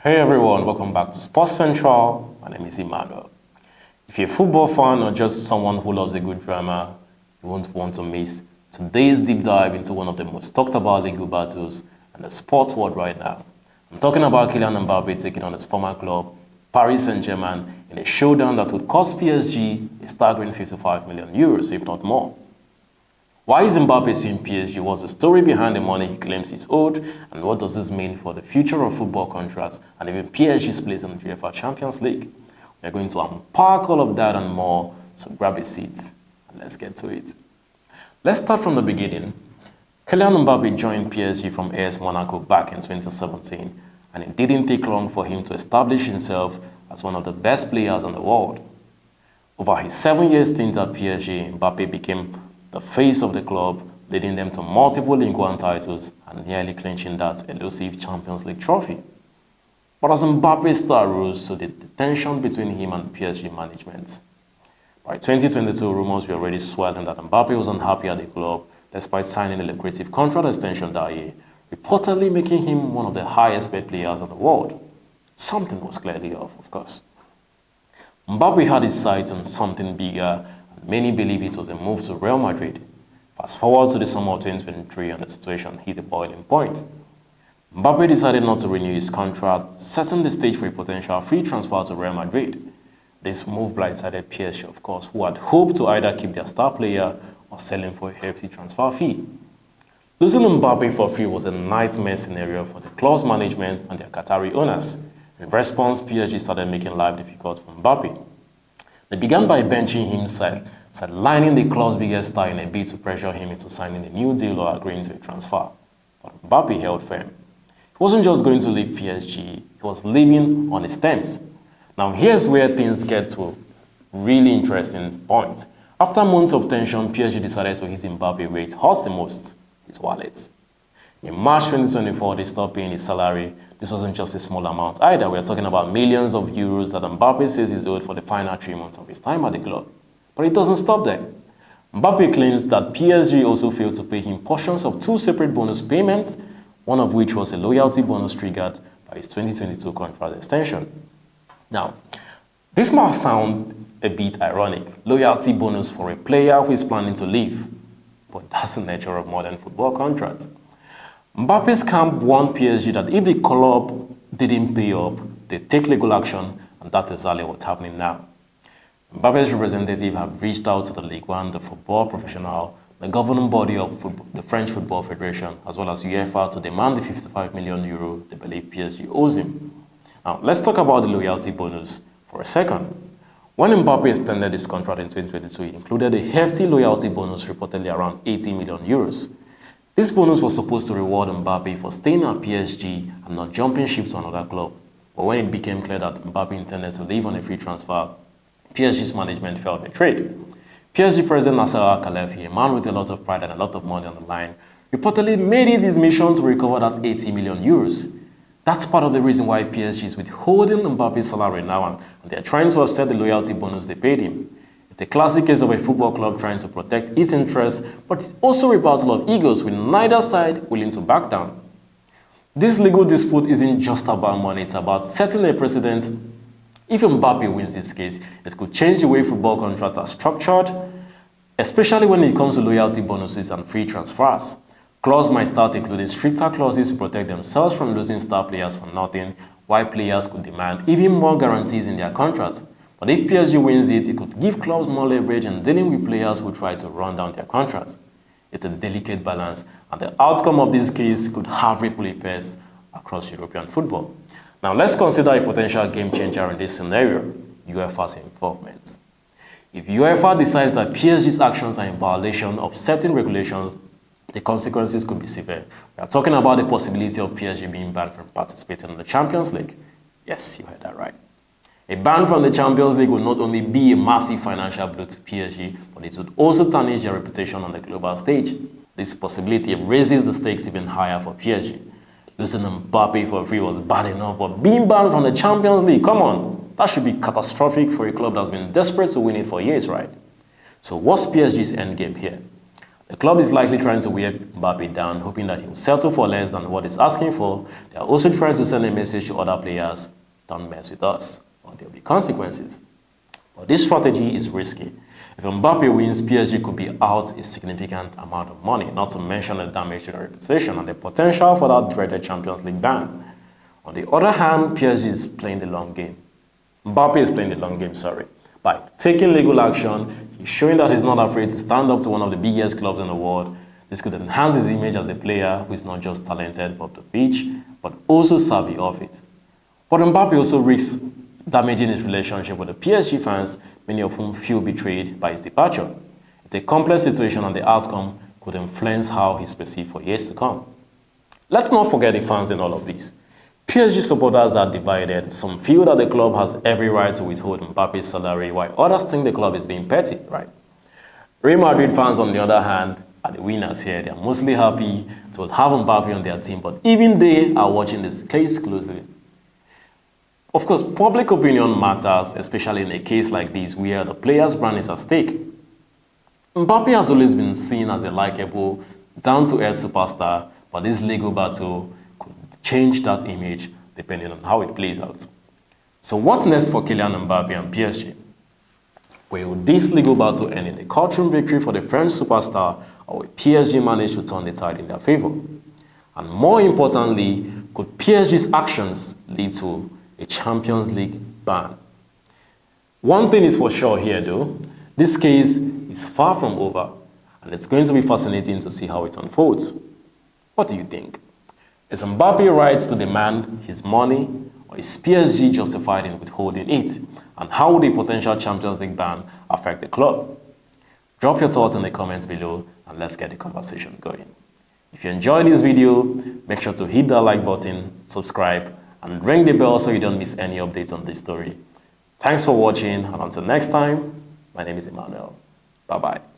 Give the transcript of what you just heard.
Hey everyone, welcome back to Sports Central. My name is Emmanuel. If you're a football fan or just someone who loves a good drama, you won't want to miss today's deep dive into one of the most talked about legal battles in the sports world right now. I'm talking about Kylian Mbappé taking on his former club, Paris Saint-Germain, in a showdown that would cost PSG a staggering 55 million euros, if not more. Why is Mbappé suing PSG? What's the story behind the money he claims he's owed? And what does this mean for the future of football contracts and even PSG's place in the UEFA Champions League? We're going to unpack all of that and more, so grab a seat and let's get to it. Let's start from the beginning. Kylian Mbappé joined PSG from AS Monaco back in 2017, and it didn't take long for him to establish himself as one of the best players in the world. Over his 7-year stint at PSG, Mbappé became the face of the club, leading them to multiple Ligue 1 titles and nearly clinching that elusive Champions League trophy. But as Mbappe's star rose, so did the tension between him and PSG management. By 2022, rumors were already swirling that Mbappé was unhappy at the club despite signing a lucrative contract extension that year, reportedly making him one of the highest paid players in the world. Something was clearly off, of course. Mbappé had his sights on something bigger. Many believe it was a move to Real Madrid. Fast forward to the summer of 2023 and the situation hit a boiling point. Mbappé decided not to renew his contract, setting the stage for a potential free transfer to Real Madrid. This move blindsided PSG, of course, who had hoped to either keep their star player or sell him for a hefty transfer fee. Losing Mbappé for free was a nightmare scenario for the club's management and their Qatari owners. In response, PSG started making life difficult for Mbappé. They began by benching him, sidelining the club's biggest star in a bid to pressure him into signing a new deal or agreeing to a transfer. But Mbappé held firm. He wasn't just going to leave PSG, he was leaving on his terms. Now here's where things get to a really interesting point. After months of tension, PSG decided to hit Mbappé where it hurts the most, his wallet. In March 2024, they stopped paying his salary. This wasn't just a small amount either. We are talking about millions of euros that Mbappé says he's owed for the final 3 months of his time at the club. But it doesn't stop there. Mbappé claims that PSG also failed to pay him portions of 2 separate bonus payments, one of which was a loyalty bonus triggered by his 2022 contract extension. Now, this might sound a bit ironic, loyalty bonus for a player who is planning to leave, but that's the nature of modern football contracts. Mbappe's camp warned PSG that if the club didn't pay up, they'd take legal action, and that's exactly what's happening now. Mbappe's representative have reached out to the Ligue 1, the Football Professional, the governing body of the French Football Federation, as well as UEFA to demand the 55 million euro they believe PSG owes him. Now, let's talk about the loyalty bonus for a second. When Mbappé extended his contract in 2022, he included a hefty loyalty bonus reportedly around 80 million euros. This bonus was supposed to reward Mbappé for staying at PSG and not jumping ship to another club. But when it became clear that Mbappé intended to leave on a free transfer, PSG's management felt betrayed. PSG president Nasser Al-Khelaifi, a man with a lot of pride and a lot of money on the line, reportedly made it his mission to recover that 80 million euros. That's part of the reason why PSG is withholding Mbappe's salary now, and they're trying to offset the loyalty bonus they paid him. It's a classic case of a football club trying to protect its interests, but it's also a battle of egos with neither side willing to back down. This legal dispute isn't just about money, it's about setting a precedent. If Mbappé wins this case, it could change the way football contracts are structured, especially when it comes to loyalty bonuses and free transfers. Clauses might start including stricter clauses to protect themselves from losing star players for nothing, while players could demand even more guarantees in their contracts. But if PSG wins it, it could give clubs more leverage in dealing with players who try to run down their contracts. It's a delicate balance, and the outcome of this case could have ripple effects across European football. Now let's consider a potential game changer in this scenario, UEFA's involvement. If UEFA decides that PSG's actions are in violation of certain regulations, the consequences could be severe. We are talking about the possibility of PSG being banned from participating in the Champions League. Yes, you heard that right. A ban from the Champions League would not only be a massive financial blow to PSG, but it would also tarnish their reputation on the global stage. This possibility raises the stakes even higher for PSG. Losing Mbappé for free was bad enough, but being banned from the Champions League, come on, that should be catastrophic for a club that's been desperate to win it for years, right? So what's PSG's endgame here? The club is likely trying to wear Mbappé down, hoping that he will settle for less than what he's asking for. They are also trying to send a message to other players, don't mess with us, or there will be consequences. But this strategy is risky. If Mbappé wins, PSG could be out a significant amount of money, not to mention the damage to their reputation and the potential for that dreaded Champions League ban. On the other hand, PSG is playing the long game. Mbappé is playing the long game, By taking legal action, he's showing that he's not afraid to stand up to one of the biggest clubs in the world. This could enhance his image as a player who is not just talented off the pitch, but also savvy off it. But Mbappé also risks damaging his relationship with the PSG fans, many of whom feel betrayed by his departure. It's a complex situation and the outcome could influence how he's perceived for years to come. Let's not forget the fans in all of this. PSG supporters are divided. Some feel that the club has every right to withhold Mbappe's salary, while others think the club is being petty, Real Madrid fans, on the other hand, are the winners here. They are mostly happy to have Mbappé on their team, but even they are watching this case closely. Of course, public opinion matters, especially in a case like this where the player's brand is at stake. Mbappé has always been seen as a likable, down-to-earth superstar, but this legal battle could change that image depending on how it plays out. So what's next for Kylian Mbappé and PSG? Will this legal battle end in a courtroom victory for the French superstar, or will PSG manage to turn the tide in their favor? And more importantly, could PSG's actions lead to a Champions League ban? One thing is for sure here though, this case is far from over, and it's going to be fascinating to see how it unfolds. What do you think? Is Mbappé right to demand his money, or is PSG justified in withholding it? And how would a potential Champions League ban affect the club? Drop your thoughts in the comments below and let's get the conversation going. If you enjoyed this video, make sure to hit that like button, subscribe, and ring the bell so you don't miss any updates on this story. Thanks for watching, and until next time, my name is Emmanuel. Bye-bye.